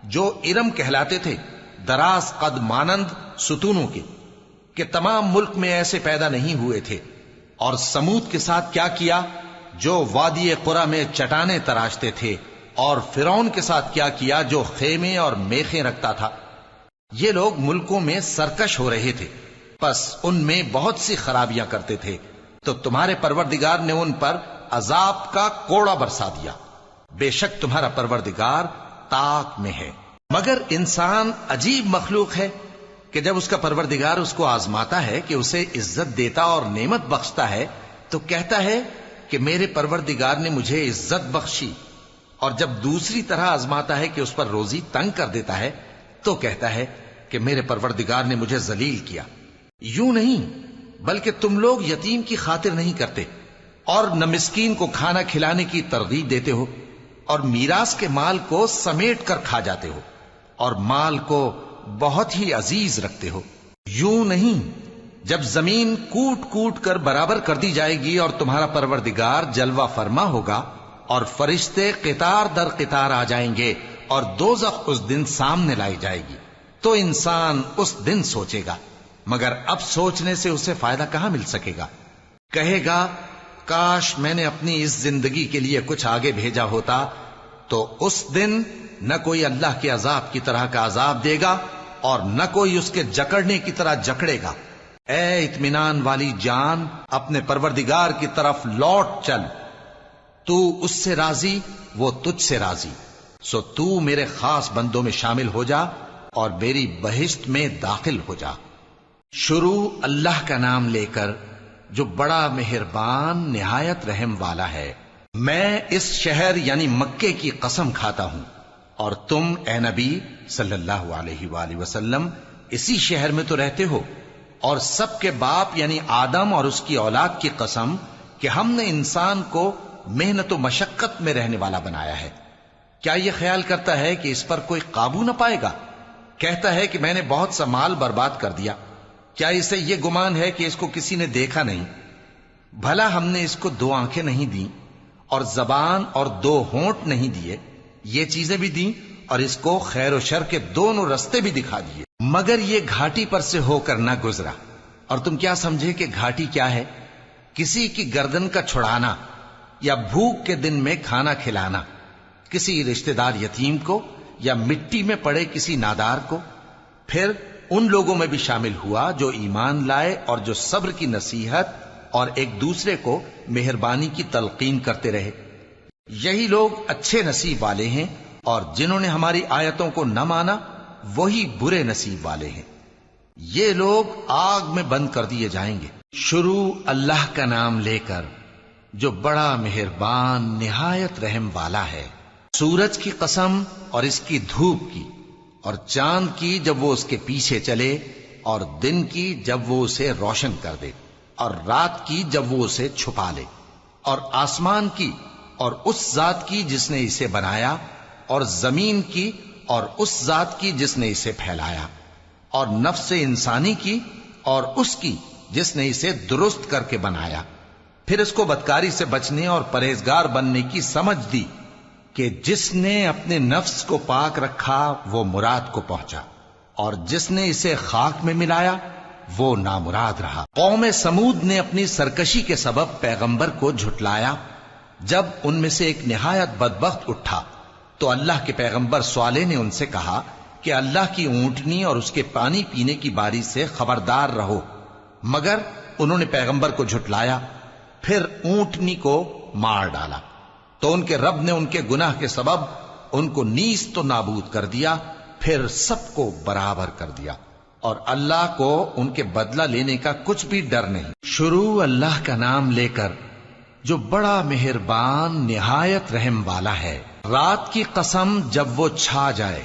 جو ارم کہلاتے تھے، دراز قد مانند ستونوں کے، کہ تمام ملک میں ایسے پیدا نہیں ہوئے تھے، اور سمود کے ساتھ کیا کیا، جو وادی قرا میں چٹانیں تراشتے تھے، اور فرعون کے ساتھ کیا کیا، جو خیمے اور میخیں رکھتا تھا۔ یہ لوگ ملکوں میں سرکش ہو رہے تھے، پس ان میں بہت سی خرابیاں کرتے تھے، تو تمہارے پروردگار نے ان پر عذاب کا کوڑا برسا دیا۔ بے شک تمہارا پروردگار طاق میں ہے۔ مگر انسان عجیب مخلوق ہے کہ جب اس کا پروردگار اس کو آزماتا ہے کہ اسے عزت دیتا اور نعمت بخشتا ہے تو کہتا ہے کہ میرے پروردگار نے مجھے عزت بخشی، اور جب دوسری طرح آزماتا ہے کہ اس پر روزی تنگ کر دیتا ہے تو کہتا ہے کہ میرے پروردگار نے مجھے ذلیل کیا۔ یوں نہیں، بلکہ تم لوگ یتیم کی خاطر نہیں کرتے، اور نہ مسکین کو کھانا کھلانے کی ترغیب دیتے ہو، اور میراث کے مال کو سمیٹ کر کھا جاتے ہو، اور مال کو بہت ہی عزیز رکھتے ہو۔ یوں نہیں، جب زمین کوٹ کوٹ کر برابر کر دی جائے گی اور تمہارا پروردگار جلوہ فرما ہوگا، اور فرشتے قطار در قطار آ جائیں گے، اور دوزخ اس دن سامنے لائی جائے گی، تو انسان اس دن سوچے گا، مگر اب سوچنے سے اسے فائدہ کہاں مل سکے گا؟ کہے گا کاش میں نے اپنی اس زندگی کے لیے کچھ آگے بھیجا ہوتا، تو اس دن نہ کوئی اللہ کے عذاب کی طرح کا عذاب دے گا اور نہ کوئی اس کے جکڑنے کی طرح جکڑے گا۔ اے اطمینان والی جان، اپنے پروردگار کی طرف لوٹ چل، تو اس سے راضی، وہ تجھ سے راضی، سو تو میرے خاص بندوں میں شامل ہو جا اور میری بہشت میں داخل ہو جا۔ شروع اللہ کا نام لے کر جو بڑا مہربان نہایت رحم والا ہے۔ میں اس شہر یعنی مکے کی قسم کھاتا ہوں، اور تم اے نبی صلی اللہ علیہ وآلہ وسلم اسی شہر میں تو رہتے ہو، اور سب کے باپ یعنی آدم اور اس کی اولاد کی قسم کہ ہم نے انسان کو محنت و مشقت میں رہنے والا بنایا ہے۔ کیا یہ خیال کرتا ہے کہ اس پر کوئی قابو نہ پائے گا؟ کہتا ہے کہ میں نے بہت سا مال برباد کر دیا۔ کیا اسے یہ گمان ہے کہ اس کو کسی نے دیکھا نہیں؟ بھلا ہم نے اس کو 2 آنکھیں نہیں دیں، اور زبان اور 2 ہونٹ نہیں دیے؟ یہ چیزیں بھی دیں، اور اس کو خیر و شر کے دونوں رستے بھی دکھا دیے، مگر یہ گھاٹی پر سے ہو کر نہ گزرا۔ اور تم کیا سمجھے کہ گھاٹی کیا ہے؟ کسی کی گردن کا چھڑانا، یا بھوک کے دن میں کھانا کھلانا، کسی رشتہ دار یتیم کو، یا مٹی میں پڑے کسی نادار کو۔ پھر ان لوگوں میں بھی شامل ہوا جو ایمان لائے اور جو صبر کی نصیحت اور ایک دوسرے کو مہربانی کی تلقین کرتے رہے۔ یہی لوگ اچھے نصیب والے ہیں، اور جنہوں نے ہماری آیتوں کو نہ مانا وہی برے نصیب والے ہیں۔ یہ لوگ آگ میں بند کر دیے جائیں گے۔ شروع اللہ کا نام لے کر جو بڑا مہربان نہایت رحم والا ہے۔ سورج کی قسم اور اس کی دھوپ کی، اور چاند کی جب وہ اس کے پیچھے چلے، اور دن کی جب وہ اسے روشن کر دے، اور رات کی جب وہ اسے چھپا لے، اور آسمان کی اور اس ذات کی جس نے اسے بنایا، اور زمین کی اور اس ذات کی جس نے اسے پھیلایا، اور نفس انسانی کی اور اس کی جس نے اسے درست کر کے بنایا، پھر اس کو بدکاری سے بچنے اور پرہیزگار بننے کی سمجھ دی کہ جس نے اپنے نفس کو پاک رکھا وہ مراد کو پہنچا، اور جس نے اسے خاک میں ملایا وہ نامراد رہا۔ قوم سمود نے اپنی سرکشی کے سبب پیغمبر کو جھٹلایا۔ جب ان میں سے ایک نہایت بدبخت اٹھا تو اللہ کے پیغمبر صالح نے ان سے کہا کہ اللہ کی اونٹنی اور اس کے پانی پینے کی باری سے خبردار رہو، مگر انہوں نے پیغمبر کو جھٹلایا، پھر اونٹنی کو مار ڈالا تو ان کے رب نے ان کے گناہ کے سبب ان کو نیست و نابود کر دیا، پھر سب کو برابر کر دیا، اور اللہ کو ان کے بدلہ لینے کا کچھ بھی ڈر نہیں۔ شروع اللہ کا نام لے کر جو بڑا مہربان نہایت رحم والا ہے۔ رات کی قسم جب وہ چھا جائے،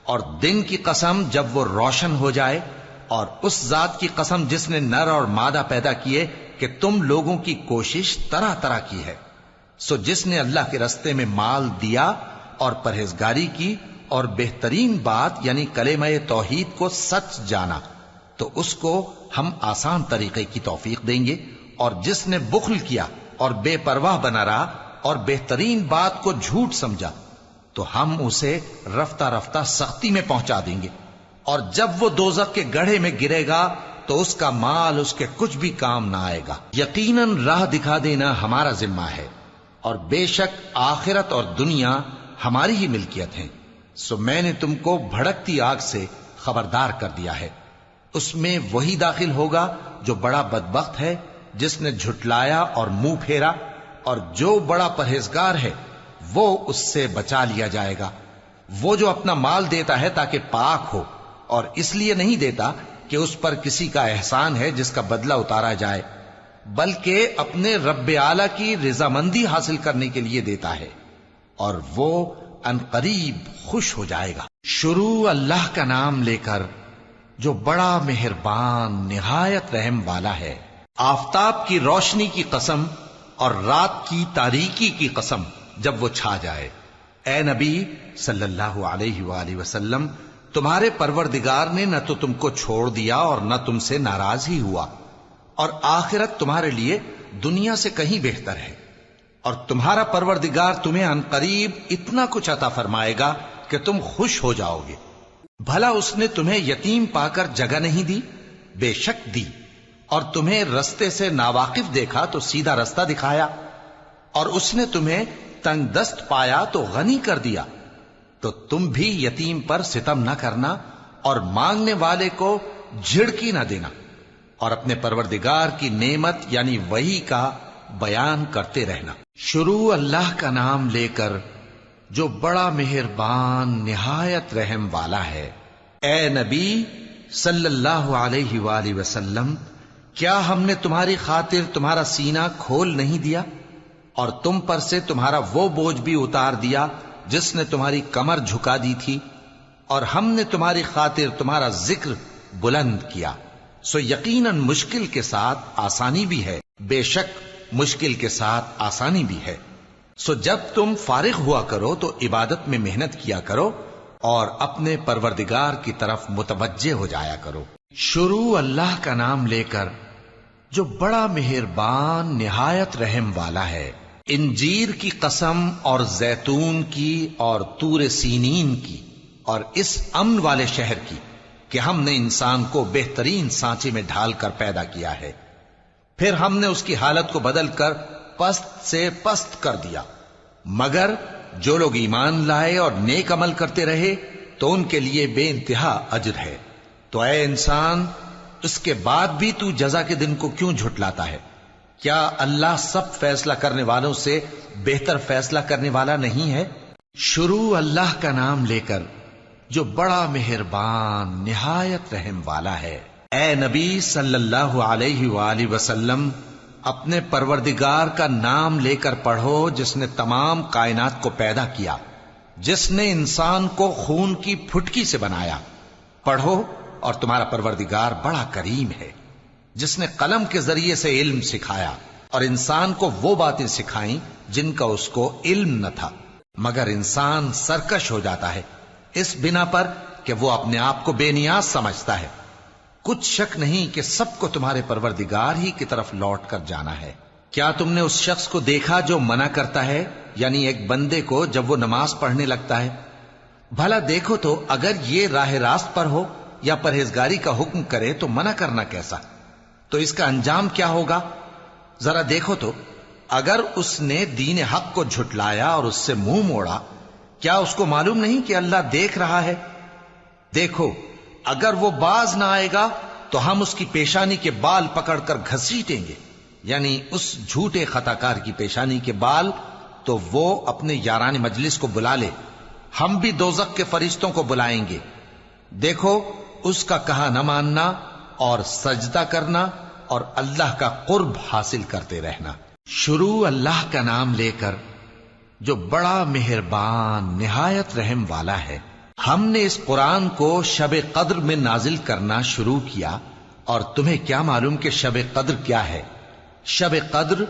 اور دن کی قسم جب وہ روشن ہو جائے، اور اس ذات کی قسم جس نے نر اور مادہ پیدا کیے کہ تم لوگوں کی کوشش طرح طرح کی ہے۔ سو جس نے اللہ کے رستے میں مال دیا اور پرہیزگاری کی اور بہترین بات یعنی کلمہ توحید کو سچ جانا، تو اس کو ہم آسان طریقے کی توفیق دیں گے، اور جس نے بخل کیا اور بے پرواہ بنا رہا اور بہترین بات کو جھوٹ سمجھا، تو ہم اسے رفتہ رفتہ سختی میں پہنچا دیں گے، اور جب وہ دوزخ کے گڑھے میں گرے گا تو اس کا مال اس کے کچھ بھی کام نہ آئے گا۔ یقیناً راہ دکھا دینا ہمارا ذمہ ہے، اور بے شک آخرت اور دنیا ہماری ہی ملکیت ہیں۔ سو میں نے تم کو بھڑکتی آگ سے خبردار کر دیا ہے، اس میں وہی داخل ہوگا جو بڑا بدبخت ہے، جس نے جھٹلایا اور منہ پھیرا، اور جو بڑا پرہیزگار ہے وہ اس سے بچا لیا جائے گا۔ وہ جو اپنا مال دیتا ہے تاکہ پاک ہو، اور اس لیے نہیں دیتا کہ اس پر کسی کا احسان ہے جس کا بدلہ اتارا جائے، بلکہ اپنے رب اعلی کی رضامندی حاصل کرنے کے لیے دیتا ہے، اور وہ ان قریب خوش ہو جائے گا۔ شروع اللہ کا نام لے کر جو بڑا مہربان نہایت رحم والا ہے۔ آفتاب کی روشنی کی قسم اور رات کی تاریکی کی قسم جب وہ چھا جائے۔ اے نبی صلی اللہ علیہ وآلہ وسلم، تمہارے پروردگار نے نہ تو تم کو چھوڑ دیا اور نہ تم سے ناراض ہی ہوا، اور آخرت تمہارے لیے دنیا سے کہیں بہتر ہے، اور تمہارا پروردگار تمہیں عنقریب اتنا کچھ عطا فرمائے گا کہ تم خوش ہو جاؤ گے۔ بھلا اس نے تمہیں یتیم پا کر جگہ نہیں دی؟ بے شک دی، اور تمہیں رستے سے ناواقف دیکھا تو سیدھا رستہ دکھایا، اور اس نے تمہیں تنگ دست پایا تو غنی کر دیا۔ تو تم بھی یتیم پر ستم نہ کرنا، اور مانگنے والے کو جھڑکی نہ دینا، اور اپنے پروردگار کی نعمت یعنی وحی کا بیان کرتے رہنا۔ شروع اللہ کا نام لے کر جو بڑا مہربان نہایت رحم والا ہے۔ اے نبی صلی اللہ علیہ وآلہ وسلم، کیا ہم نے تمہاری خاطر تمہارا سینہ کھول نہیں دیا، اور تم پر سے تمہارا وہ بوجھ بھی اتار دیا جس نے تمہاری کمر جھکا دی تھی، اور ہم نے تمہاری خاطر تمہارا ذکر بلند کیا۔ سو یقیناً مشکل کے ساتھ آسانی بھی ہے، بے شک مشکل کے ساتھ آسانی بھی ہے۔ سو جب تم فارغ ہوا کرو تو عبادت میں محنت کیا کرو، اور اپنے پروردگار کی طرف متوجہ ہو جایا کرو۔ شروع اللہ کا نام لے کر جو بڑا مہربان نہایت رحم والا ہے۔ انجیر کی قسم اور زیتون کی اور طور سینین کی اور اس امن والے شہر کی کہ ہم نے انسان کو بہترین سانچے میں ڈھال کر پیدا کیا ہے، پھر ہم نے اس کی حالت کو بدل کر پست سے پست کر دیا، مگر جو لوگ ایمان لائے اور نیک عمل کرتے رہے تو ان کے لیے بے انتہا اجر ہے۔ تو اے انسان، اس کے بعد بھی تو جزا کے دن کو کیوں جھٹلاتا ہے؟ کیا اللہ سب فیصلہ کرنے والوں سے بہتر فیصلہ کرنے والا نہیں ہے؟ شروع اللہ کا نام لے کر جو بڑا مہربان نہایت رحم والا ہے۔ اے نبی صلی اللہ علیہ وآلہ وسلم، اپنے پروردگار کا نام لے کر پڑھو جس نے تمام کائنات کو پیدا کیا، جس نے انسان کو خون کی پھٹکی سے بنایا۔ پڑھو، اور تمہارا پروردگار بڑا کریم ہے، جس نے قلم کے ذریعے سے علم سکھایا اور انسان کو وہ باتیں سکھائیں جن کا اس کو علم نہ تھا، مگر انسان سرکش ہو جاتا ہے اس بنا پر کہ وہ اپنے آپ کو بے نیاز سمجھتا ہے۔ کچھ شک نہیں کہ سب کو تمہارے پروردگار ہی کی طرف لوٹ کر جانا ہے۔ کیا تم نے اس شخص کو دیکھا جو منع کرتا ہے، یعنی ایک بندے کو جب وہ نماز پڑھنے لگتا ہے؟ بھلا دیکھو تو اگر یہ راہ راست پر ہو یا پرہیزگاری کا حکم کرے تو منع کرنا کیسا؟ تو اس کا انجام کیا ہوگا؟ ذرا دیکھو تو اگر اس نے دین حق کو جھٹلایا اور اس سے منہ موڑا، کیا اس کو معلوم نہیں کہ اللہ دیکھ رہا ہے؟ دیکھو اگر وہ باز نہ آئے گا تو ہم اس کی پیشانی کے بال پکڑ کر گھسیٹیں گے، یعنی اس جھوٹے خطا کار کی پیشانی کے بال، تو وہ اپنے یاران مجلس کو بلا لے، ہم بھی دوزخ کے فرشتوں کو بلائیں گے۔ دیکھو اس کا کہا نہ ماننا اور سجدہ کرنا اور اللہ کا قرب حاصل کرتے رہنا۔ شروع اللہ کا نام لے کر جو بڑا مہربان نہایت رحم والا ہے۔ ہم نے اس قرآن کو شب قدر میں نازل کرنا شروع کیا، اور تمہیں کیا معلوم کہ شب قدر کیا ہے؟ شب قدر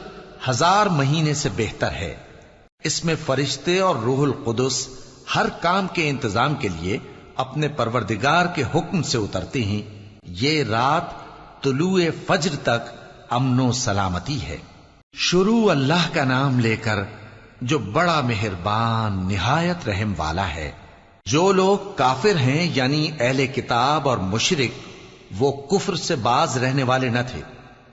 1000 مہینے سے بہتر ہے۔ اس میں فرشتے اور روح القدس ہر کام کے انتظام کے لیے اپنے پروردگار کے حکم سے اترتے ہیں۔ یہ رات طلوع فجر تک امن و سلامتی ہے۔ شروع اللہ کا نام لے کر جو بڑا مہربان نہایت رحم والا ہے۔ جو لوگ کافر ہیں یعنی اہل کتاب اور مشرک، وہ کفر سے باز رہنے والے نہ تھے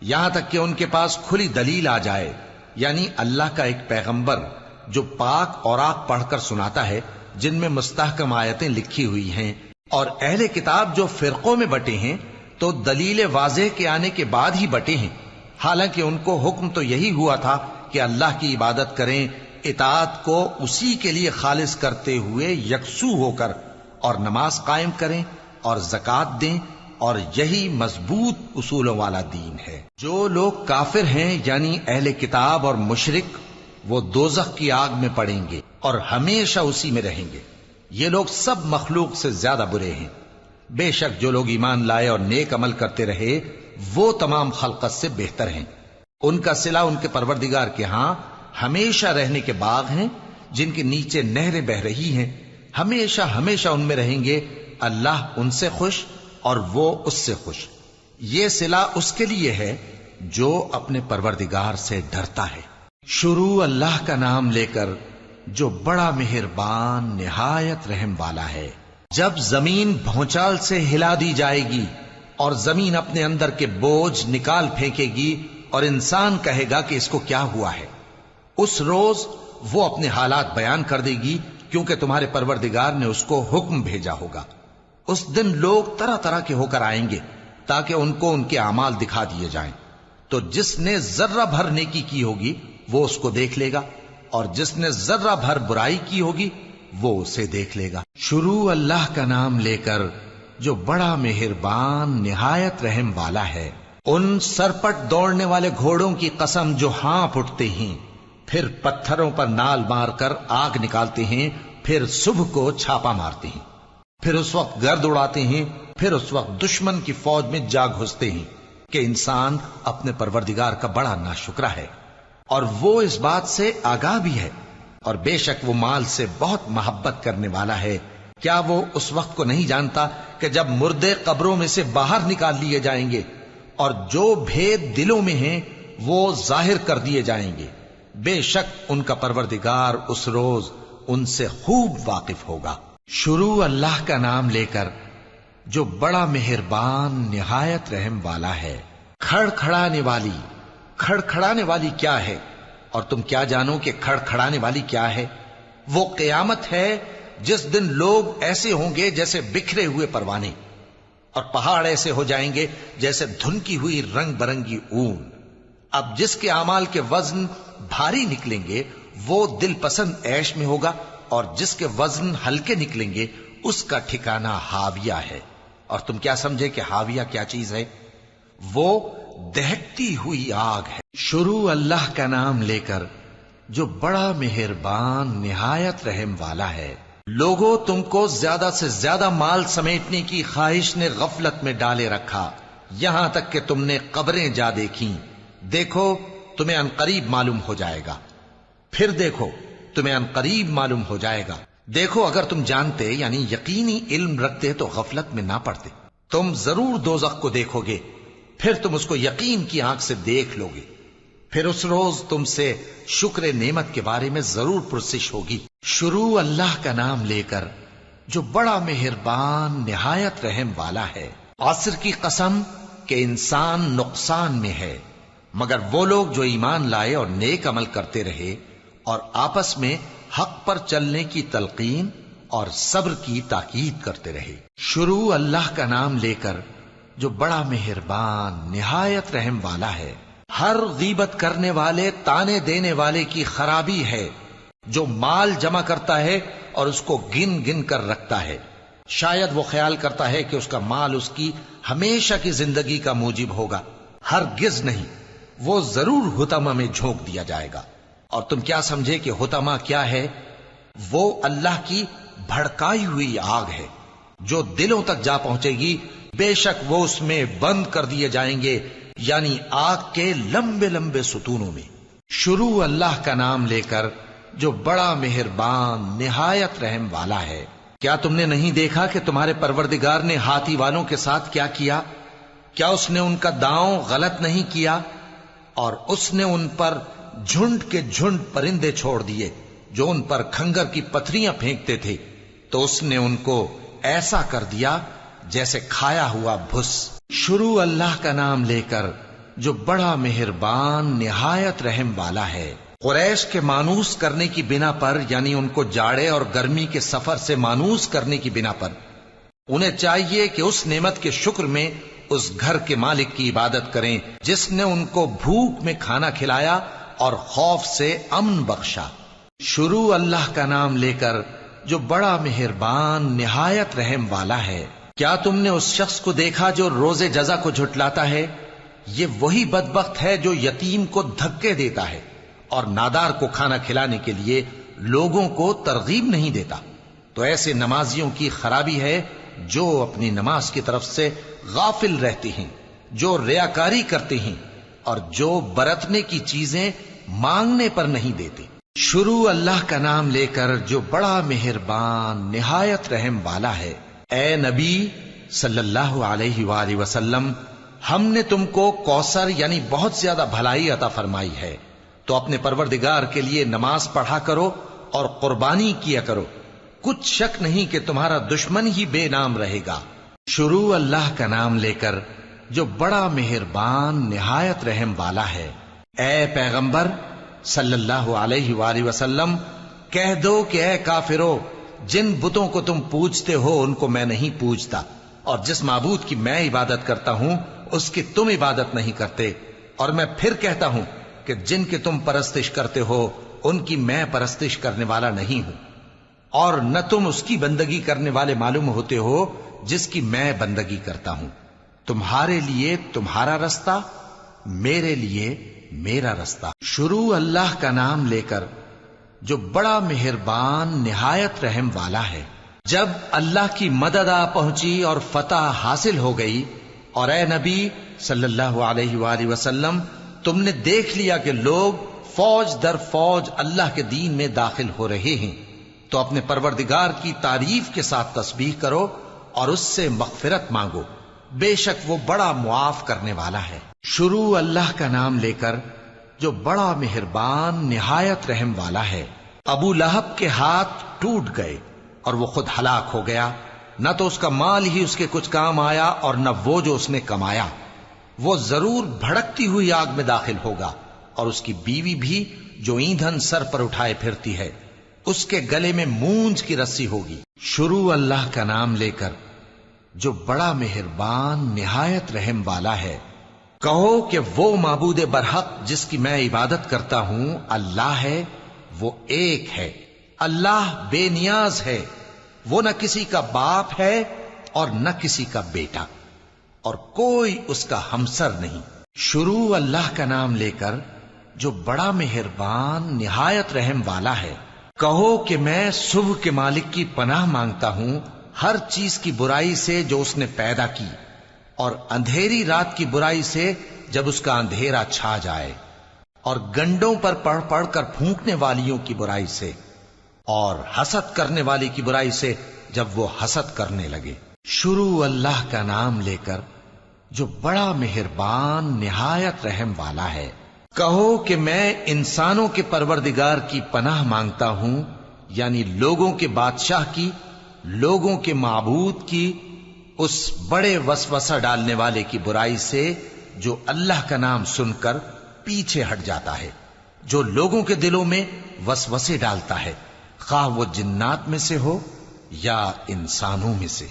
یہاں تک کہ ان کے پاس کھلی دلیل آ جائے، یعنی اللہ کا ایک پیغمبر جو پاک اوراق پڑھ کر سناتا ہے جن میں مستحکم آیتیں لکھی ہوئی ہیں، اور اہل کتاب جو فرقوں میں بٹے ہیں تو دلیل واضح کے آنے کے بعد ہی بٹے ہیں، حالانکہ ان کو حکم تو یہی ہوا تھا کہ اللہ کی عبادت کریں، اطاعت کو اسی کے لیے خالص کرتے ہوئے یکسو ہو کر، اور نماز قائم کریں اور زکوٰۃ دیں، اور یہی مضبوط اصولوں والا دین ہے۔ جو لوگ کافر ہیں یعنی اہل کتاب اور مشرک، وہ دوزخ کی آگ میں پڑیں گے اور ہمیشہ اسی میں رہیں گے۔ یہ لوگ سب مخلوق سے زیادہ برے ہیں۔ بے شک جو لوگ ایمان لائے اور نیک عمل کرتے رہے وہ تمام خلقت سے بہتر ہیں۔ ان کا صلہ ان کے پروردگار کے ہاں ہمیشہ رہنے کے باغ ہیں جن کے نیچے نہریں بہ رہی ہیں، ہمیشہ ہمیشہ ان میں رہیں گے۔ اللہ ان سے خوش اور وہ اس سے خوش۔ یہ صلہ اس کے لیے ہے جو اپنے پروردگار سے ڈرتا ہے۔ شروع اللہ کا نام لے کر جو بڑا مہربان نہایت رحم والا ہے۔ جب زمین بھونچال سے ہلا دی جائے گی اور زمین اپنے اندر کے بوجھ نکال پھینکے گی اور انسان کہے گا کہ اس کو کیا ہوا ہے، اس روز وہ اپنے حالات بیان کر دے گی، کیونکہ تمہارے پروردگار نے اس کو حکم بھیجا ہوگا۔ اس دن لوگ طرح طرح کے ہو کر آئیں گے تاکہ ان کو ان کے اعمال دکھا دیے جائیں، تو جس نے ذرہ بھر نیکی کی ہوگی وہ اس کو دیکھ لے گا، اور جس نے ذرہ بھر برائی کی ہوگی وہ اسے دیکھ لے گا۔ شروع اللہ کا نام لے کر جو بڑا مہربان نہایت رحم والا ہے۔ ان سرپٹ دوڑنے والے گھوڑوں کی قسم جو ہانپ اٹھتے ہیں، پھر پتھروں پر نال مار کر آگ نکالتے ہیں، پھر صبح کو چھاپا مارتے ہیں، پھر اس وقت گرد اڑاتے ہیں، پھر اس وقت دشمن کی فوج میں جا گھستے ہیں کہ انسان اپنے پروردگار کا بڑا ناشکرا ہے، اور وہ اس بات سے آگاہ بھی ہے، اور بے شک وہ مال سے بہت محبت کرنے والا ہے۔ کیا وہ اس وقت کو نہیں جانتا کہ جب مردے قبروں میں سے باہر نکال لیے جائیں گے اور جو بھید دلوں میں ہیں وہ ظاہر کر دیے جائیں گے، بے شک ان کا پروردگار اس روز ان سے خوب واقف ہوگا۔ شروع اللہ کا نام لے کر جو بڑا مہربان نہایت رحم والا ہے۔ کھڑکھڑانے والی، کھڑکھڑانے والی کیا ہے؟ اور تم کیا جانو کہ کھڑکھڑانے والی کیا ہے؟ وہ قیامت ہے جس دن لوگ ایسے ہوں گے جیسے بکھرے ہوئے پروانے، اور پہاڑ ایسے ہو جائیں گے جیسے دھنکی ہوئی رنگ برنگی اون۔ اب جس کے اعمال کے وزن بھاری نکلیں گے وہ دل پسند عیش میں ہوگا، اور جس کے وزن ہلکے نکلیں گے اس کا ٹھکانہ ہاویہ ہے۔ اور تم کیا سمجھے کہ ہاویہ کیا چیز ہے؟ وہ دہکتی ہوئی آگ ہے۔ شروع اللہ کا نام لے کر جو بڑا مہربان نہایت رحم والا ہے۔ لوگوں، تم کو زیادہ سے زیادہ مال سمیٹنے کی خواہش نے غفلت میں ڈالے رکھا، یہاں تک کہ تم نے قبریں جا دیکھیں۔ دیکھو تمہیں عنقریب معلوم ہو جائے گا، پھر دیکھو تمہیں عنقریب معلوم ہو جائے گا دیکھو اگر تم جانتے یعنی یقینی علم رکھتے تو غفلت میں نہ پڑتے. تم ضرور دوزخ کو دیکھو گے، پھر تم اس کو یقین کی آنکھ سے دیکھ لو گے. پھر اس روز تم سے شکر نعمت کے بارے میں ضرور پرسش ہوگی. شروع اللہ کا نام لے کر جو بڑا مہربان نہایت رحم والا ہے. عصر کی قسم کہ انسان نقصان میں ہے مگر وہ لوگ جو ایمان لائے اور نیک عمل کرتے رہے اور آپس میں حق پر چلنے کی تلقین اور صبر کی تاکید کرتے رہے. شروع اللہ کا نام لے کر جو بڑا مہربان نہایت رحم والا ہے. ہر غیبت کرنے والے تانے دینے والے کی خرابی ہے جو مال جمع کرتا ہے اور اس کو گن گن کر رکھتا ہے. شاید وہ خیال کرتا ہے کہ اس کا مال اس کی ہمیشہ کی زندگی کا موجب ہوگا. ہرگز نہیں، وہ ضرور حطمہ میں جھونک دیا جائے گا. اور تم کیا سمجھے کہ حطمہ کیا ہے؟ وہ اللہ کی بھڑکائی ہوئی آگ ہے جو دلوں تک جا پہنچے گی. بے شک وہ اس میں بند کر دیے جائیں گے، یعنی آگ کے لمبے لمبے ستونوں میں. شروع اللہ کا نام لے کر جو بڑا مہربان نہایت رحم والا ہے. کیا تم نے نہیں دیکھا کہ تمہارے پروردگار نے ہاتھی والوں کے ساتھ کیا کیا؟ کیا اس نے ان کا داؤں غلط نہیں کیا؟ اور اس نے ان پر جھنڈ کے جھنڈ پرندے چھوڑ دیے جو ان پر کھنگر کی پتھریاں پھینکتے تھے، تو اس نے ان کو ایسا کر دیا جیسے کھایا ہوا بھس. شروع اللہ کا نام لے کر جو بڑا مہربان نہایت رحم والا ہے. قریش کے مانوس کرنے کی بنا پر، یعنی ان کو جاڑے اور گرمی کے سفر سے مانوس کرنے کی بنا پر، انہیں چاہیے کہ اس نعمت کے شکر میں اس گھر کے مالک کی عبادت کریں جس نے ان کو بھوک میں کھانا کھلایا اور خوف سے امن بخشا. شروع اللہ کا نام لے کر جو بڑا مہربان نہایت رحم والا ہے. کیا تم نے اس شخص کو دیکھا جو روز جزا کو جھٹلاتا ہے؟ یہ وہی بدبخت ہے جو یتیم کو دھکے دیتا ہے اور نادار کو کھانا کھلانے کے لیے لوگوں کو ترغیب نہیں دیتا. تو ایسے نمازیوں کی خرابی ہے جو اپنی نماز کی طرف سے غافل رہتے ہیں، جو ریاکاری کرتے ہیں اور جو برتنے کی چیزیں مانگنے پر نہیں دیتے. شروع اللہ کا نام لے کر جو بڑا مہربان نہایت رحم والا ہے. اے نبی صلی اللہ علیہ وآلہ وسلم، ہم نے تم کو کوثر یعنی بہت زیادہ بھلائی عطا فرمائی ہے، تو اپنے پروردگار کے لیے نماز پڑھا کرو اور قربانی کیا کرو. کچھ شک نہیں کہ تمہارا دشمن ہی بے نام رہے گا. شروع اللہ کا نام لے کر جو بڑا مہربان نہایت رحم والا ہے. اے پیغمبر صلی اللہ علیہ وآلہ وسلم، کہہ دو کہ اے کافرو، جن بتوں کو تم پوجتے ہو ان کو میں نہیں پوجتا، اور جس معبود کی میں عبادت کرتا ہوں اس کی تم عبادت نہیں کرتے. اور میں پھر کہتا ہوں کہ جن کی تم پرستش کرتے ہو ان کی میں پرستش کرنے والا نہیں ہوں، اور نہ تم اس کی بندگی کرنے والے معلوم ہوتے ہو جس کی میں بندگی کرتا ہوں. تمہارے لیے تمہارا رستہ، میرے لیے میرا رستہ. شروع اللہ کا نام لے کر جو بڑا مہربان نہایت رحم والا ہے. جب اللہ کی مدد آ پہنچی اور فتح حاصل ہو گئی، اور اے نبی صلی اللہ علیہ وآلہ وسلم، تم نے دیکھ لیا کہ لوگ فوج در فوج اللہ کے دین میں داخل ہو رہے ہیں، تو اپنے پروردگار کی تعریف کے ساتھ تسبیح کرو اور اس سے مغفرت مانگو، بے شک وہ بڑا معاف کرنے والا ہے. شروع اللہ کا نام لے کر جو بڑا مہربان نہایت رحم والا ہے. ابو لہب کے ہاتھ ٹوٹ گئے اور وہ خود ہلاک ہو گیا، نہ تو اس کا مال ہی اس کے کچھ کام آیا اور نہ وہ جو اس نے کمایا. وہ ضرور بھڑکتی ہوئی آگ میں داخل ہوگا، اور اس کی بیوی بھی جو ایندھن سر پر اٹھائے پھرتی ہے، اس کے گلے میں مونج کی رسی ہوگی. شروع اللہ کا نام لے کر جو بڑا مہربان نہایت رحم والا ہے. کہو کہ وہ معبود برحق جس کی میں عبادت کرتا ہوں اللہ ہے، وہ ایک ہے. اللہ بے نیاز ہے، وہ نہ کسی کا باپ ہے اور نہ کسی کا بیٹا، اور کوئی اس کا ہمسر نہیں. شروع اللہ کا نام لے کر جو بڑا مہربان نہایت رحم والا ہے. کہو کہ میں صبح کے مالک کی پناہ مانگتا ہوں ہر چیز کی برائی سے جو اس نے پیدا کی، اور اندھیری رات کی برائی سے جب اس کا اندھیرا چھا جائے، اور گنڈوں پر پڑھ پڑھ کر پھونکنے والیوں کی برائی سے، اور حسد کرنے والے کی برائی سے جب وہ حسد کرنے لگے۔ شروع اللہ کا نام لے کر جو بڑا مہربان نہایت رحم والا ہے۔ کہو کہ میں انسانوں کے پروردگار کی پناہ مانگتا ہوں، یعنی لوگوں کے بادشاہ کی، لوگوں کے معبود کی، اس بڑے وسوسہ ڈالنے والے کی برائی سے جو اللہ کا نام سن کر پیچھے ہٹ جاتا ہے، جو لوگوں کے دلوں میں وسوسے ڈالتا ہے، خواہ وہ جنات میں سے ہو یا انسانوں میں سے۔